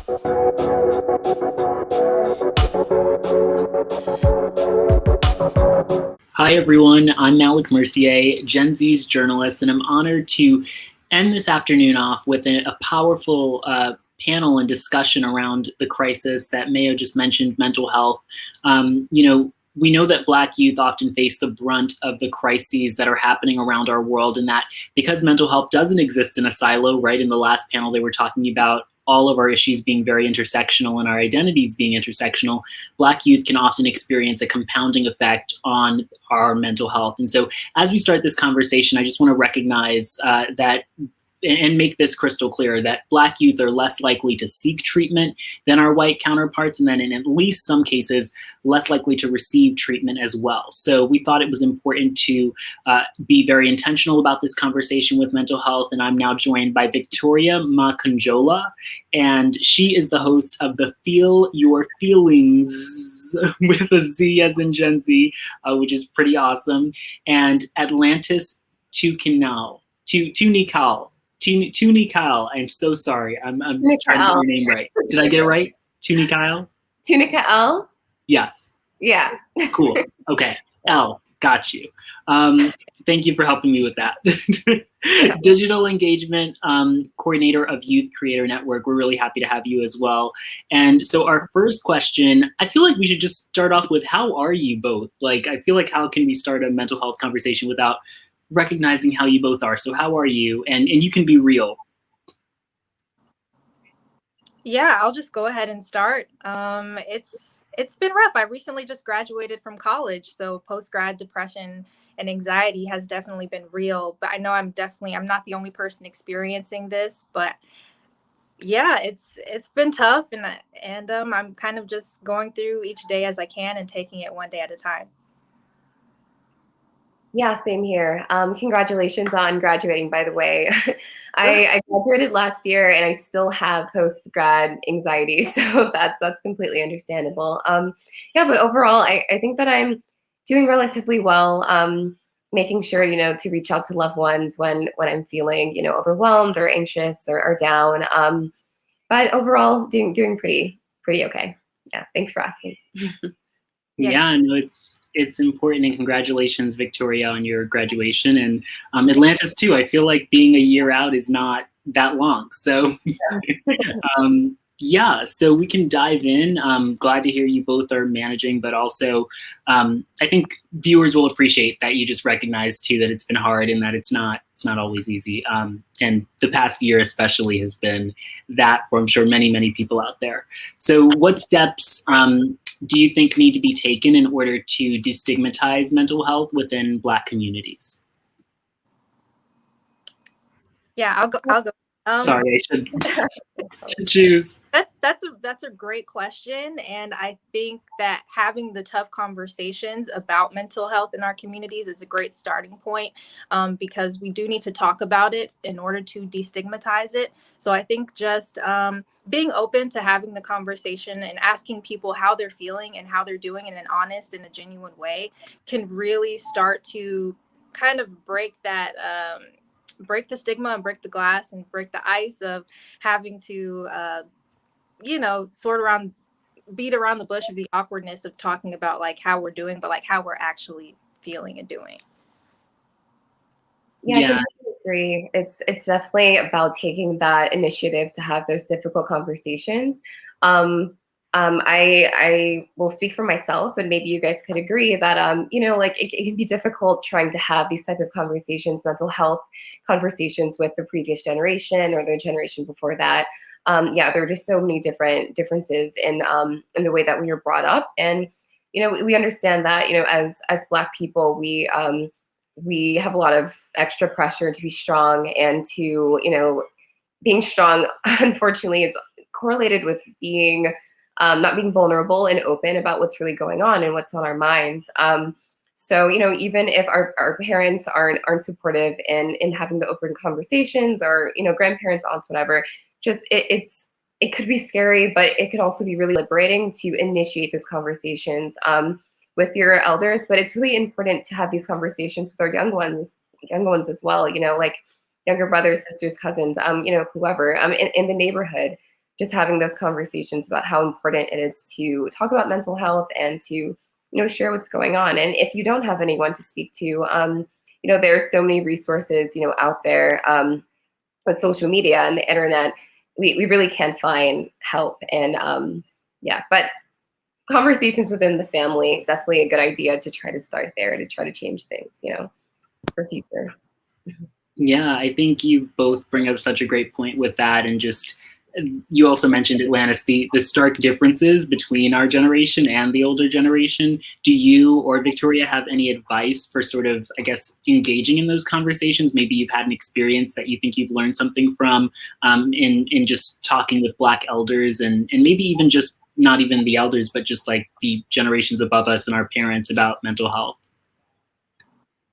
Hi, everyone. I'm Malik Mercier, Gen Z's journalist, and I'm honored to end this afternoon off with a powerful panel and discussion around the crisis that Mayo just mentioned, mental health. We know that Black youth often face the brunt of the crises that are happening around our world, and that because mental health doesn't exist in a silo, right? In the last panel, they were talking about all of our issues being very intersectional and our identities being intersectional. Black youth can often experience a compounding effect on our mental health. And so as we start this conversation, I just want to recognize that and make this crystal clear that Black youth are less likely to seek treatment than our white counterparts, and then in at least some cases, less likely to receive treatment as well. So we thought it was important to be very intentional about this conversation with mental health, and I'm now joined by Victoria Makanjola, and she is the host of the Feel Your Feelings with a Z as in Gen Z, which is pretty awesome, and Atlantis Tunikal. Tunikal. I'm so sorry. I'm trying to get your name right. Did I get it right? Tunikal? Tunikal? Yes. Yeah. Cool. Okay. L. Got you. Thank you for helping me with that. Digital engagement coordinator of Youth Creator Network. We're really happy to have you as well. And so our first question, I feel like we should just start off with, how are you both? Like, I feel like how can we start a mental health conversation without recognizing how you both are? So how are you? And you can be real. Yeah, I'll just go ahead and start. It's been rough. I recently just graduated from college, so post-grad depression and anxiety has definitely been real. But I know I'm not the only person experiencing this, but yeah, it's been tough, and I'm kind of just going through each day as I can and taking it one day at a time. Yeah, same here. Congratulations on graduating, by the way. I graduated last year and I still have post-grad anxiety, so that's completely understandable. Yeah, but overall, I think that I'm doing relatively well, making sure, to reach out to loved ones when I'm feeling, overwhelmed or anxious or down. But overall, doing pretty okay. Yeah, thanks for asking. Yes. Yeah, no, it's important, and congratulations, Victoria, on your graduation, and Atlantis too. I feel like being a year out is not that long, so yeah, so we can dive in. Glad to hear you both are managing, but also I think viewers will appreciate that you just recognize too that it's been hard and that it's not always easy. And the past year especially has been that for, I'm sure, many people out there. So what steps do you think need to be taken in order to destigmatize mental health within Black communities? Yeah, I'll go. Sorry, I should choose. That's a great question, and I think that having the tough conversations about mental health in our communities is a great starting point, because we do need to talk about it in order to destigmatize it. So I think just being open to having the conversation and asking people how they're feeling and how they're doing in an honest and a genuine way can really start to kind of break the stigma and break the glass and break the ice of having to beat around the bush of the awkwardness of talking about like how we're doing, but like how we're actually feeling and doing. Yeah, I completely agree. It's definitely about taking that initiative to have those difficult conversations. I will speak for myself, but maybe you guys could agree that like it can be difficult trying to have these type of conversations, mental health conversations, with the previous generation or the generation before that. Yeah, there are just so many different differences in the way that we were brought up, and we understand that as Black people we have a lot of extra pressure to be strong, and to being strong unfortunately is correlated with being not being vulnerable and open about what's really going on and what's on our minds. So even if our parents aren't supportive in having the open conversations, or grandparents, aunts, whatever, just it could be scary, but it could also be really liberating to initiate those conversations with your elders. But it's really important to have these conversations with our young ones as well, like younger brothers, sisters, cousins, whoever, in the neighborhood. just having those conversations about how important it is to talk about mental health and to share what's going on. And if you don't have anyone to speak to, there's so many resources out there with social media and the internet. We really can find help. And yeah, but conversations within the family, definitely a good idea to try to start there to try to change things, for future. Yeah, I think you both bring up such a great point with that, and just you also mentioned, Atlantis, the stark differences between our generation and the older generation. Do you or Victoria have any advice for sort of, I guess, engaging in those conversations? Maybe you've had an experience that you think you've learned something from in just talking with Black elders, and maybe even just not even the elders, but just like the generations above us and our parents about mental health.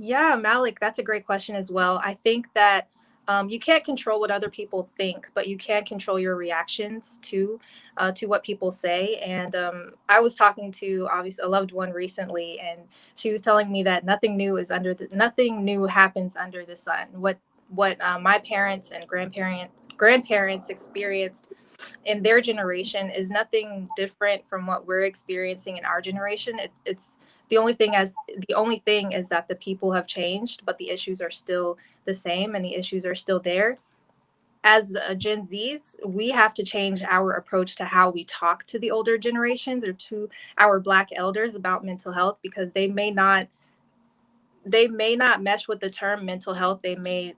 Yeah, Malik, that's a great question as well. I think that you can't control what other people think, but you can control your reactions to what people say. And I was talking to obviously a loved one recently, and she was telling me that nothing new happens under the sun. What my parents and grandparents experienced in their generation is nothing different from what we're experiencing in our generation. It's the only thing is that the people have changed, but the issues are still the same, and the issues are still there. As Gen Zs, we have to change our approach to how we talk to the older generations or to our Black elders about mental health, because they may not mesh with the term mental health. They may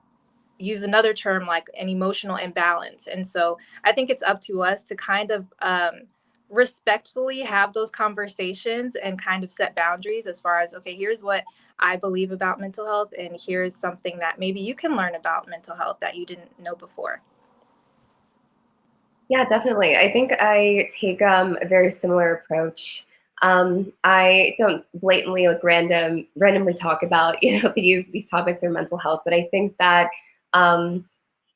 use another term like an emotional imbalance. And so I think it's up to us to kind of respectfully have those conversations and kind of set boundaries as far as, okay, here's what I believe about mental health, and here's something that maybe you can learn about mental health that you didn't know before. Yeah, definitely. I think I take a very similar approach. I don't blatantly randomly talk about these topics or mental health, but I think that um,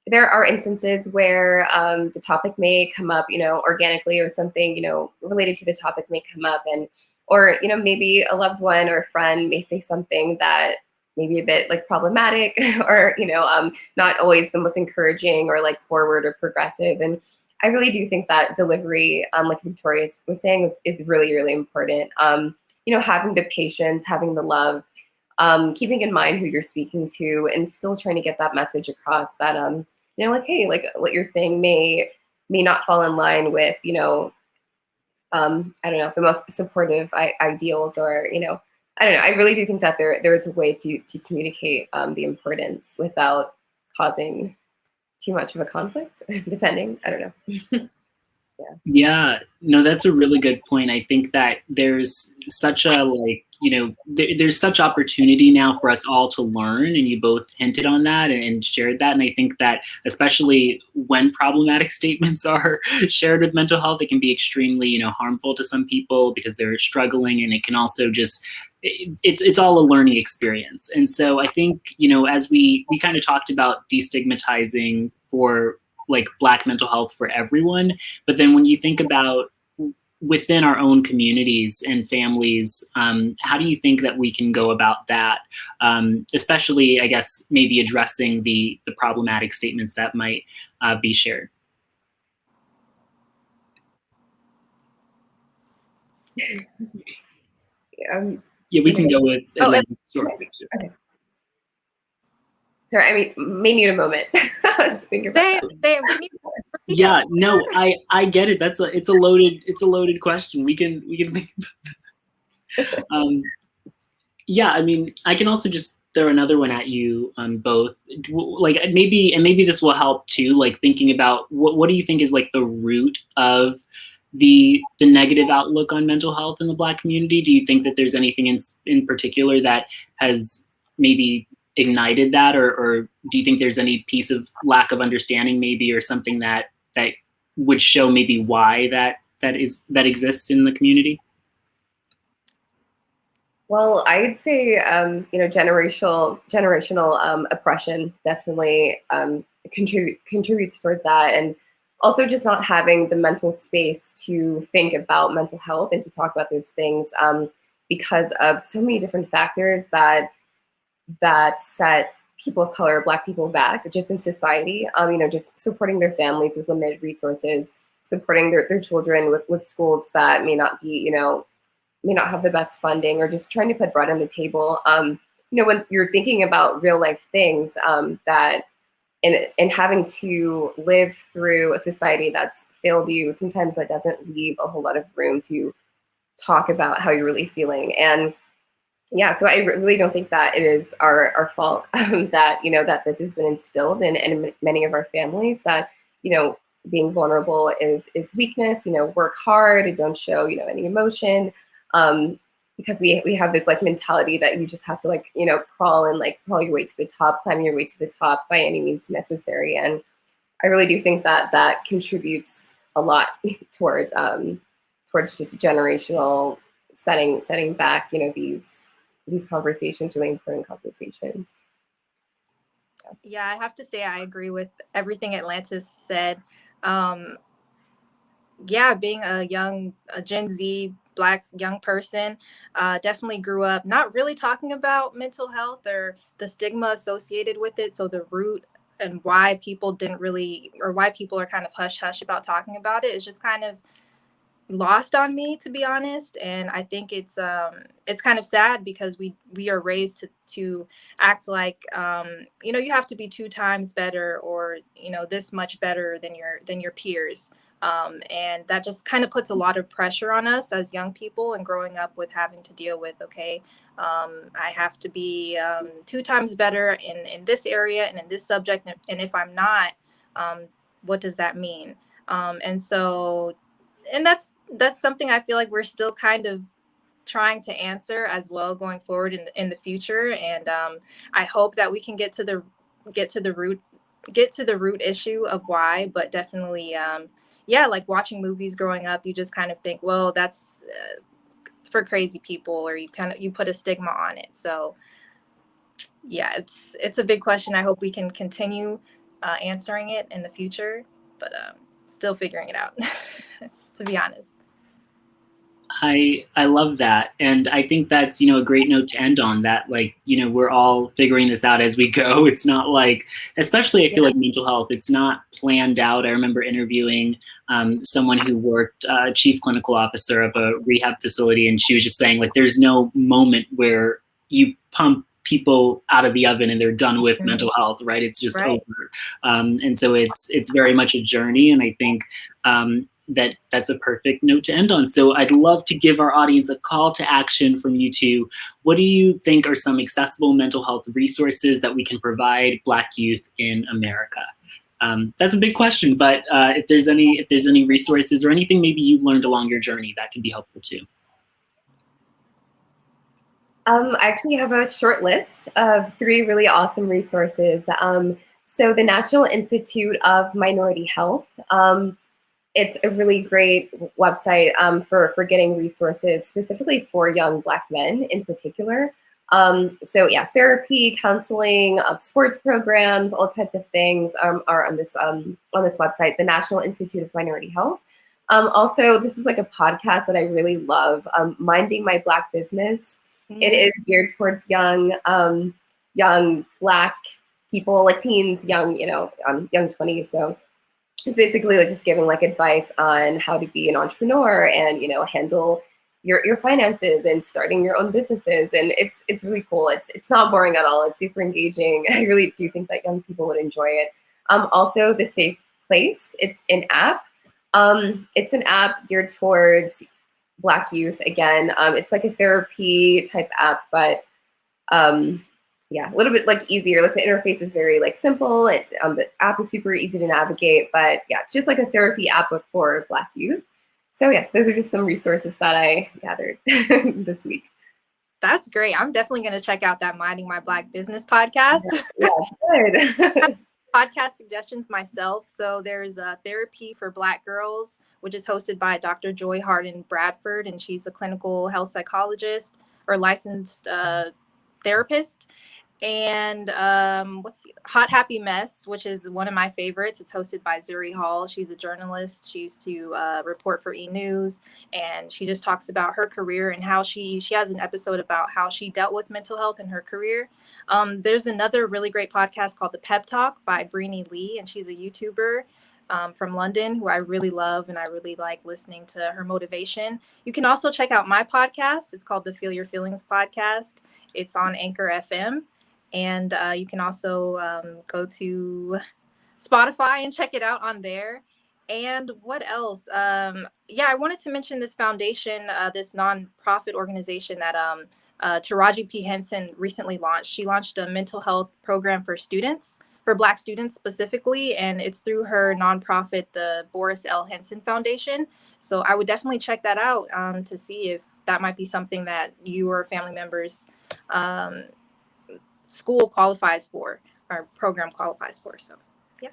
there are instances where the topic may come up, organically, or something, related to the topic may come up, and or maybe a loved one or a friend may say something that may be a bit like problematic, or not always the most encouraging or like forward or progressive. And I really do think that delivery, like Victoria was saying, is really, really important. Having the patience, having the love, keeping in mind who you're speaking to, and still trying to get that message across that, like, hey, like what you're saying may not fall in line with, I don't know, the most supportive ideals, or, I don't know. I really do think that there is a way to communicate the importance without causing too much of a conflict, depending. I don't know. Yeah, no, that's a really good point. I think that there's such a there's such opportunity now for us all to learn, and you both hinted on that and shared that. And I think that especially when problematic statements are shared with mental health, it can be extremely, harmful to some people because they're struggling, and it can also just it's all a learning experience. And so I think, as we kind of talked about destigmatizing for like Black mental health for everyone, but then when you think about within our own communities and families, how do you think that we can go about that? Especially, I guess, maybe addressing the problematic statements that might be shared. Yeah, we can go with Atlanta. Sure. Okay. Sorry, I may need a moment to think about that. Yeah, no, I get it. It's a loaded question. We can think about that. Yeah, I mean, I can also just throw another one at you both. Like maybe this will help too. Like thinking about what do you think is like the root of the negative outlook on mental health in the Black community? Do you think that there's anything in particular that has maybe ignited that, or do you think there's any piece of lack of understanding maybe, or something that would show maybe why that exists in the community? Well, I'd say generational oppression definitely contributes towards that, and also just not having the mental space to think about mental health and to talk about those things, because of so many different factors that set people of color, Black people, back just in society. Just supporting their families with limited resources, supporting their children with schools that may not be, may not have the best funding, or just trying to put bread on the table. When you're thinking about real life things, that and having to live through a society that's failed you, sometimes that doesn't leave a whole lot of room to talk about how you're really feeling. And yeah, so I really don't think that it is our fault, that, that this has been instilled in many of our families, that, being vulnerable is weakness, work hard and don't show, any emotion. Because we have this like mentality that you just have to like, crawl your way to the top, climb your way to the top by any means necessary. And I really do think that that contributes a lot towards just generational setting back, these conversations, really important conversations. Yeah, I have to say I agree with everything Atlantis said. Yeah, being a Gen Z Black young person, definitely grew up not really talking about mental health or the stigma associated with it. So the root and why people didn't really, or why people are kind of hush hush about talking about it, is just kind of lost on me, to be honest. And I think it's kind of sad, because we are raised to act like, you have to be 2 times better, or this much better than your peers. And that just kind of puts a lot of pressure on us as young people, and growing up with having to deal with, okay, I have to be 2 times better in this area and in this subject, and if I'm not, what does that mean? And that's something I feel like we're still kind of trying to answer as well, going forward in the future. And I hope that we can get to the root issue of why. But definitely, yeah, like watching movies growing up, you just kind of think, well, that's for crazy people, or you put a stigma on it. So yeah, it's a big question. I hope we can continue answering it in the future, but still figuring it out. To be honest. I love that. And I think that's, a great note to end on, that, like, we're all figuring this out as we go. It's not like, especially I feel like mental health, it's not planned out. I remember interviewing someone who worked chief clinical officer of a rehab facility, and she was just saying, like, there's no moment where you pump people out of the oven and they're done with mental health, right? It's just over. And so it's very much a journey. And I think that's a perfect note to end on. So I'd love to give our audience a call to action from you two. What do you think are some accessible mental health resources that we can provide Black youth in America? That's a big question, but if there's any resources or anything maybe you've learned along your journey, that can be helpful too. I actually have a short list of 3 really awesome resources. So the National Institute of Minority Health, it's a really great website for getting resources specifically for young Black men in particular. So yeah, therapy, counseling, sports programs, all types of things are on this website, the National Institute of Minority Health. Also, this is like a podcast that I really love, Minding My Black Business. It is geared towards young Black people, like teens, young 20s. So it's basically like just giving like advice on how to be an entrepreneur and handle your finances and starting your own businesses. And it's really cool. It's not boring at all. It's super engaging. I really do think that young people would enjoy it. Also, The Safe Place. It's an app. It's an app geared towards Black youth. Again, it's like a therapy type app, but yeah, a little bit like easier. Like the interface is very like simple. The app is super easy to navigate, but yeah, it's just like a therapy app for Black youth. So yeah, those are just some resources that I gathered this week. That's great. I'm definitely going to check out that Minding My Black Business podcast. Yeah, good. Podcast suggestions myself. So there's a Therapy for Black Girls, which is hosted by Dr. Joy Harden Bradford, and she's a clinical health psychologist or licensed therapist. And Hot Happy Mess, which is one of my favorites. It's hosted by Zuri Hall. She's a journalist. She used to report for E! News, and she just talks about her career and how she has an episode about how she dealt with mental health in her career. There's another really great podcast called The Pep Talk by Breenie Lee, and she's a YouTuber. from London, who I really love, and I really like listening to her motivation. You can also check out my podcast. It's called the Feel Your Feelings podcast. It's on Anchor FM. And you can also go to Spotify and check it out on there. And what else? Yeah, I wanted to mention this foundation, this nonprofit organization that Taraji P. Henson recently launched. She launched a mental health program for students, for Black students specifically, and it's through her nonprofit, the Boris L. Henson Foundation. So I would definitely check that out to see if that might be something that you or family members school qualifies for, or program qualifies for. So yeah.